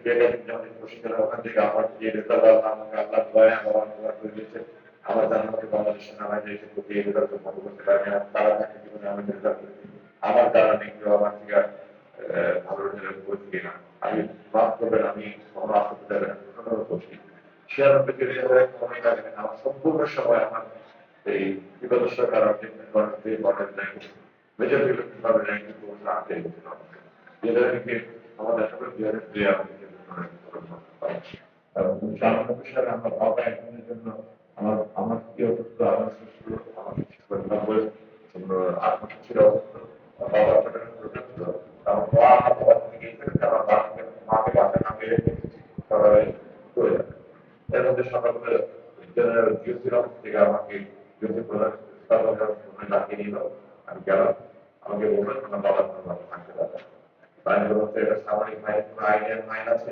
যখন প্রশিক্ষণ ওখান থেকে আমার যে রেজাল্ট আমাকে আল্লাহ দয়া ভগবান দোয়া করে দিয়েছে আমার জানার মধ্যে বাংলাদেশ সেনাবাহিনী এসে প্রতি এই রেজাল্ট ভালো করতে পারে তারা থাকে জীবনে আমি রেজাল্ট করেছি আমার কারণে কেউ আমার থেকে ভালো রেজাল্ট করছি না আমি মাফ করবেন আমি কোনো আসতে যাবেন অনুরোধ করছি শেয়ার কেরিয়ারের কোনো জায়গায় আমার সম্পূর্ণ সময় আমার এই বিপদস্য কারণ যে মডেল র্যাঙ্ক মেজর কিভাবে র্যাঙ্কিং করছে আনতে যেটাকে আমাদের আসলে প্লেয়ার সামনে সালে আমার বাবা একজনের জন্য আমার আমার কি অসুস্থ আমার সুস্থ আমার পরিবার আত্মসুস্থির অসুস্থ বাবা প্রযুক্ত আমার মা বাবা থেকে আমার মাকে বাসা না মেরে সবাই চলে যাবে এর মধ্যে সকালবেলা জিওসির অফিস থেকে আমাকে জিওসি প্রধান ডাকিয়ে নিল আমি গেলাম আমাকে বললেন আমার বাবা থাকতে পারবে তাই বলতে এটা সামরিক আইনের মাইন আছে